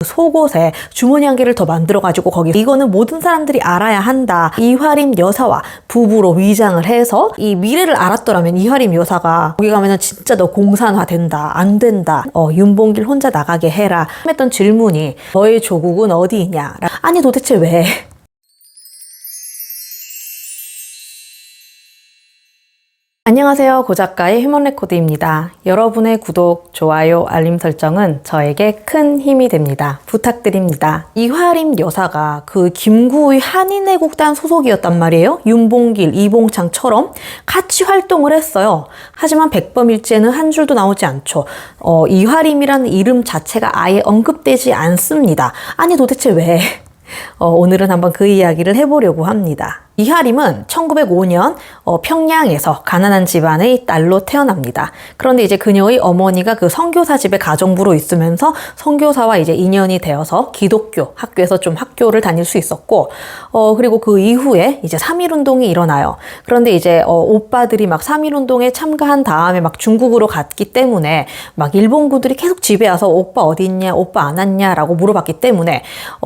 속옷에 주머니 한 개를 더 만들어가지고 거기 이거는 모든 사람들이 알아야 한다. 이화림 여사와 부부로 위장을 해서 이 미래를 알았더라면 이화림 여사가 거기 가면은 진짜 너 공산화 된다. 안 된다. 윤봉길 혼자 나가게 해라. 했던 질문이 너의 조국은 어디이냐. 아니 도대체 왜? 안녕하세요. 고작가의 휴먼레코드입니다. 여러분의 구독, 좋아요, 알림 설정은 저에게 큰 힘이 됩니다. 부탁드립니다. 이화림 여사가 그 김구의 한인애국단 소속이었단 말이에요. 윤봉길, 이봉창처럼 같이 활동을 했어요. 하지만 백범일지에는 한 줄도 나오지 않죠. 이화림이라는 이름 자체가 아예 언급되지 않습니다. 아니 도대체 왜? 오늘은 한번 그 이야기를 해보려고 합니다. 이화림은 1905년 평양에서 가난한 집안의 딸로 태어납니다. 그런데 이제 그녀의 어머니가 그 선교사 집에 가정부로 있으면서 선교사와 이제 인연이 되어서 기독교 학교에서 좀 학교를 다닐 수 있었고, 그리고 그 이후에 이제 3.1운동이 일어나요. 그런데 이제 오빠들이 막 3.1운동에 참가한 다음에 막 중국으로 갔기 때문에 막 일본군들이 계속 집에 와서 오빠 어디 있냐, 오빠 안 왔냐라고 물어봤기 때문에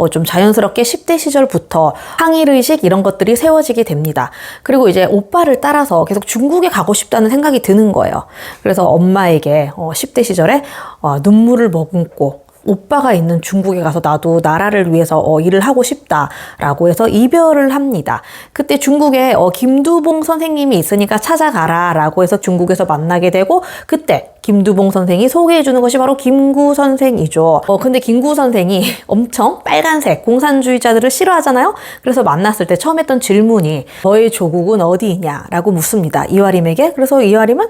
좀 자연스럽게 10대 시절부터 항일의식 이런 것들이 세워지게 됩니다. 그리고 이제 오빠를 따라서 계속 중국에 가고 싶다는 생각이 드는 거예요. 그래서 엄마에게 10대 시절에 눈물을 머금고 오빠가 있는 중국에 가서 나도 나라를 위해서 일을 하고 싶다라고 해서 이별을 합니다. 그때 중국에 김두봉 선생님이 있으니까 찾아가라 라고 해서 중국에서 만나게 되고, 그때 김두봉 선생이 소개해주는 것이 바로 김구 선생이죠. 근데 김구 선생이 엄청 빨간색 공산주의자들을 싫어하잖아요. 그래서 만났을 때 처음 했던 질문이 너의 조국은 어디이냐 라고 묻습니다. 이화림에게. 그래서 이화림은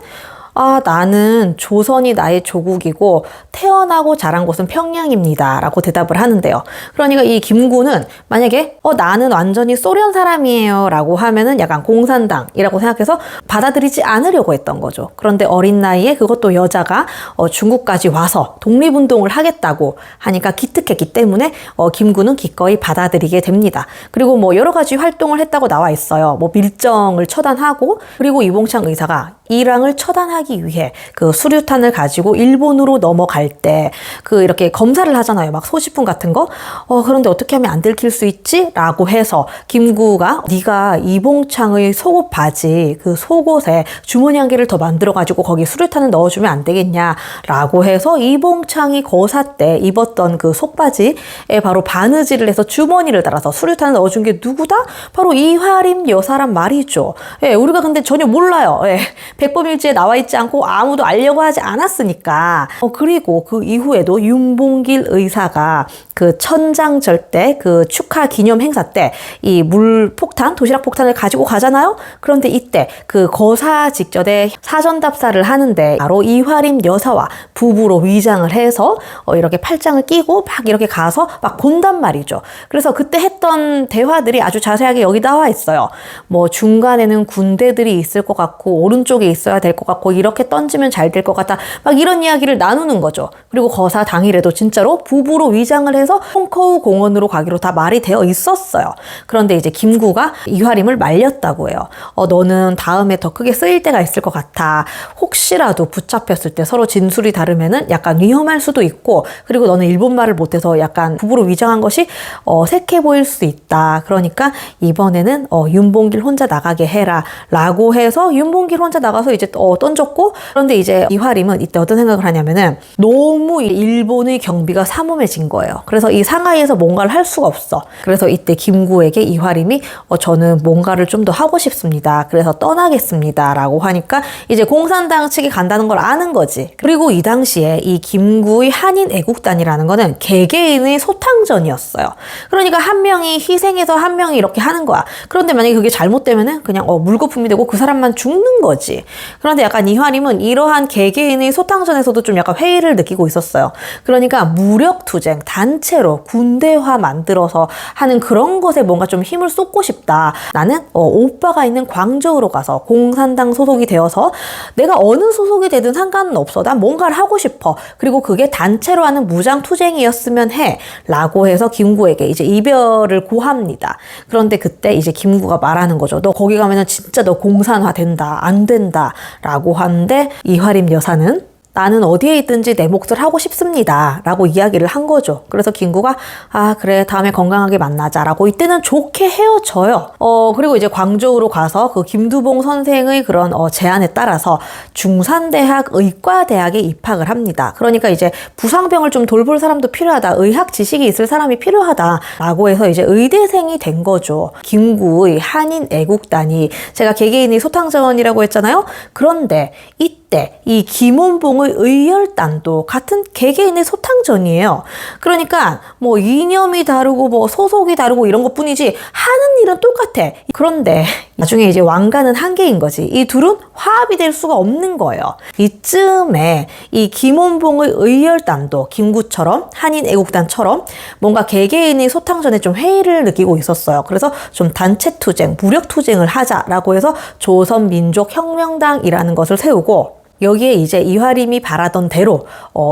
나는 조선이 나의 조국이고 태어나고 자란 곳은 평양입니다 라고 대답을 하는데요. 그러니까 이 김구는 만약에 나는 완전히 소련 사람이에요 라고 하면은 약간 공산당이라고 생각해서 받아들이지 않으려고 했던 거죠. 그런데 어린 나이에 그것도 여자가 중국까지 와서 독립운동을 하겠다고 하니까 기특했기 때문에 김구는 기꺼이 받아들이게 됩니다. 그리고 뭐 여러 가지 활동을 했다고 나와 있어요. 뭐 밀정을 처단하고, 그리고 이봉창 의사가 이랑을 처단하기 위해 그 수류탄을 가지고 일본으로 넘어갈 때 이렇게 검사를 하잖아요. 막 소지품 같은 거. 그런데 어떻게 하면 안 들킬 수 있지? 라고 해서 김구가 네가 이봉창의 속옷 바지 그 속옷에 주머니 한 개를 더 만들어 가지고 거기 수류탄을 넣어주면 안 되겠냐? 라고 해서 이봉창이 거사 때 입었던 그 속바지에 바로 바느질을 해서 주머니를 달아서 수류탄을 넣어준 게 누구다? 바로 이화림 여사란 말이죠. 예, 우리가 근데 전혀 몰라요. 예. 백범일지에 나와 있지 않고 아무도 알려고 하지 않았으니까. 그리고 그 이후에도 윤봉길 의사가 그 천장절대 그 축하 기념 행사 때 이 물폭탄, 도시락 폭탄을 가지고 가잖아요. 그런데 이때 그 거사 직전에 사전답사를 하는데 바로 이화림 여사와 부부로 위장을 해서 이렇게 팔짱을 끼고 막 이렇게 가서 막 본단 말이죠. 그래서 그때 했던 대화들이 아주 자세하게 여기 나와 있어요. 뭐 중간에는 군대들이 있을 것 같고 오른쪽에 있어야 될 것 같고 이렇게 던지면 잘 될 것 같다. 막 이런 이야기를 나누는 거죠. 그리고 거사 당일에도 진짜로 부부로 위장을 해서 홍커우 공원으로 가기로 다 말이 되어 있었어요. 그런데 이제 김구가 이화림을 말렸다고 해요. 너는 다음에 더 크게 쓰일 때가 있을 것 같아. 혹시라도 붙잡혔을 때 서로 진술이 다르면은 약간 위험할 수도 있고, 그리고 너는 일본말을 못해서 약간 부부로 위장한 것이 어색해 보일 수 있다. 그러니까 이번에는 윤봉길 혼자 나가게 해라 라고 해서 윤봉길 혼자 나가서 이제 던졌고, 그런데 이제 이화림은 이때 어떤 생각을 하냐면은 너무 일본의 경비가 삼엄해진 거예요. 그래서 이 상하이에서 뭔가를 할 수가 없어. 그래서 이때 김구에게 이화림이 저는 뭔가를 좀 더 하고 싶습니다. 그래서 떠나겠습니다 라고 하니까 이제 공산당 측이 간다는 걸 아는 거지. 그리고 이 당시에 이 김구의 한인 애국단이라는 거는 개개인의 소탕전이었어요. 그러니까 한 명이 희생해서 한 명이 이렇게 하는 거야. 그런데 만약에 그게 잘못되면은 그냥 물거품이 되고 그 사람만 죽는 거지. 그런데 약간 이화림은 이러한 개개인의 소탕전에서도 좀 약간 회의를 느끼고 있었어요. 그러니까 무력투쟁, 단체로 군대화 만들어서 하는 그런 것에 뭔가 좀 힘을 쏟고 싶다. 나는 오빠가 있는 광저우로 가서 공산당 소속이 되어서 내가 어느 소속이 되든 상관은 없어. 난 뭔가를 하고 싶어. 그리고 그게 단체로 하는 무장투쟁이었으면 해. 라고 해서 김구에게 이제 이별을 고합니다. 그런데 그때 이제 김구가 말하는 거죠. 너 거기 가면은 진짜 너 공산화 된다. 안 된다. 라고 하는데 이화림 여사는 나는 어디에 있든지 내 몫을 하고 싶습니다 라고 이야기를 한 거죠. 그래서 김구가 아 그래 다음에 건강하게 만나자 라고 이때는 좋게 헤어져요. 그리고 이제 광저우로 가서 그 김두봉 선생의 그런 제안에 따라서 중산대학 의과대학에 입학을 합니다. 그러니까 이제 부상병을 좀 돌볼 사람도 필요하다, 의학 지식이 있을 사람이 필요하다 라고 해서 이제 의대생이 된 거죠. 김구의 한인 애국단이, 제가 개개인이 소탕전이라고 했잖아요. 그런데 이때 이 김원봉의 의열단도 같은 개개인의 소탕전이에요. 그러니까 뭐 이념이 다르고 뭐 소속이 다르고 이런 것 뿐이지 하는 일은 똑같아. 그런데 나중에 이제 왕가는 한계인 거지. 이 둘은 화합이 될 수가 없는 거예요. 이쯤에 이 김원봉의 의열단도 김구처럼 한인 애국단처럼 뭔가 개개인의 소탕전에 좀 회의를 느끼고 있었어요. 그래서 좀 단체 투쟁, 무력 투쟁을 하자라고 해서 조선민족혁명당이라는 것을 세우고, 여기에 이제 이화림이 바라던 대로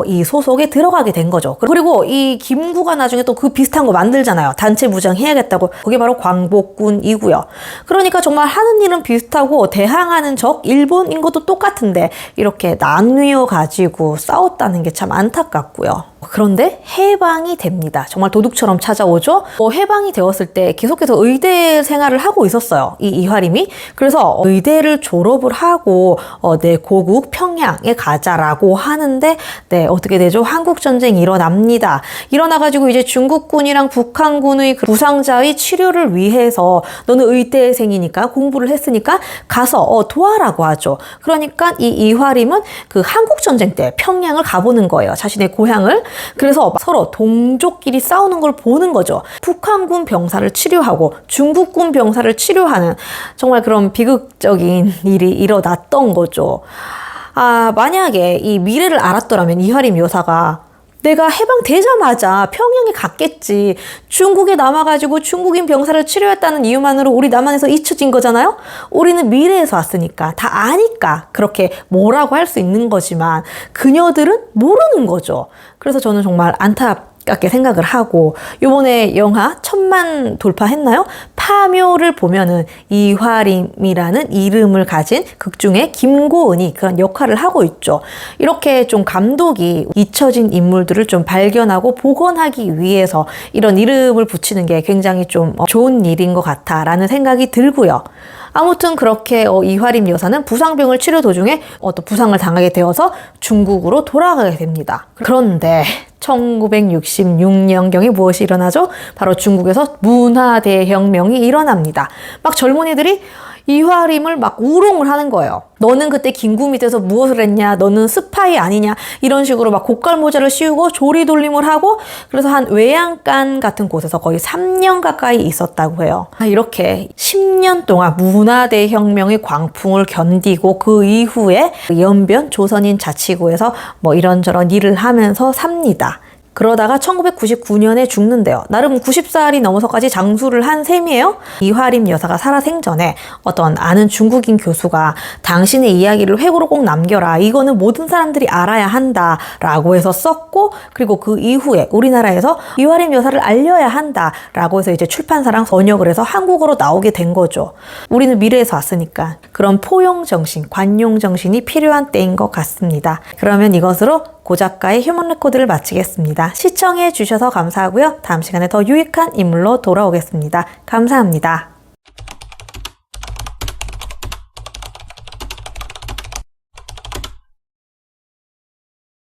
이 소속에 들어가게 된 거죠. 그리고 이 김구가 나중에 또 그 비슷한 거 만들잖아요. 단체 무장해야겠다고. 그게 바로 광복군이고요. 그러니까 정말 하는 일은 비슷하고 대항하는 적 일본인 것도 똑같은데 이렇게 나뉘어 가지고 싸웠다는 게 참 안타깝고요. 그런데 해방이 됩니다. 정말 도둑처럼 찾아오죠. 해방이 되었을 때 계속해서 의대 생활을 하고 있었어요. 이 이화림이. 그래서 의대를 졸업을 하고 내 고국 평양에 가자라고 하는데 네, 어떻게 되죠? 한국전쟁이 일어납니다. 일어나가지고 이제 중국군이랑 북한군의 그 부상자의 치료를 위해서 너는 의대생이니까 공부를 했으니까 가서 도와라고 하죠. 그러니까 이 이화림은 그 한국전쟁 때 평양을 가보는 거예요. 자신의 고향을. 그래서 서로 동족끼리 싸우는 걸 보는 거죠. 북한군 병사를 치료하고 중국군 병사를 치료하는 정말 그런 비극적인 일이 일어났던 거죠. 만약에 이 미래를 알았더라면 이화림 여사가 내가 해방되자마자 평양에 갔겠지. 중국에 남아가지고 중국인 병사를 치료했다는 이유만으로 우리 남한에서 잊혀진 거잖아요? 우리는 미래에서 왔으니까 다 아니까 그렇게 뭐라고 할 수 있는 거지만 그녀들은 모르는 거죠. 그래서 저는 정말 안타깝게 생각을 하고, 요번에 영화 1000만 돌파했나요? 파묘를 보면은 이화림이라는 이름을 가진 극 중에 김고은이 그런 역할을 하고 있죠. 이렇게 좀 감독이 잊혀진 인물들을 좀 발견하고 복원하기 위해서 이런 이름을 붙이는 게 굉장히 좀 좋은 일인 것 같다라는 생각이 들고요. 아무튼 그렇게 이화림 여사는 부상병을 치료 도중에 또 부상을 당하게 되어서 중국으로 돌아가게 됩니다. 그런데 1966년경에 무엇이 일어나죠? 바로 중국에서 문화대혁명이 일어납니다. 막 젊은이들이 이화림을 막 우롱을 하는 거예요. 너는 그때 김구 밑에서 무엇을 했냐? 너는 스파이 아니냐? 이런 식으로 막 고깔모자를 씌우고 조리돌림을 하고, 그래서 한 외양간 같은 곳에서 거의 3년 가까이 있었다고 해요. 이렇게 10년 동안 문화대혁명의 광풍을 견디고 그 이후에 연변 조선인 자치구에서 뭐 이런저런 일을 하면서 삽니다. 그러다가 1999년에 죽는데요. 나름 90살이 넘어서까지 장수를 한 셈이에요. 이화림 여사가 살아생전에 어떤 아는 중국인 교수가 당신의 이야기를 회고로 꼭 남겨라. 이거는 모든 사람들이 알아야 한다. 라고 해서 썼고, 그리고 그 이후에 우리나라에서 이화림 여사를 알려야 한다. 라고 해서 이제 출판사랑 번역을 해서 한국어로 나오게 된 거죠. 우리는 미래에서 왔으니까 그런 포용정신, 관용정신이 필요한 때인 것 같습니다. 그러면 이것으로 고작가의 휴먼 레코드를 마치겠습니다. 시청해 주셔서 감사하고요. 다음 시간에 더 유익한 인물로 돌아오겠습니다. 감사합니다.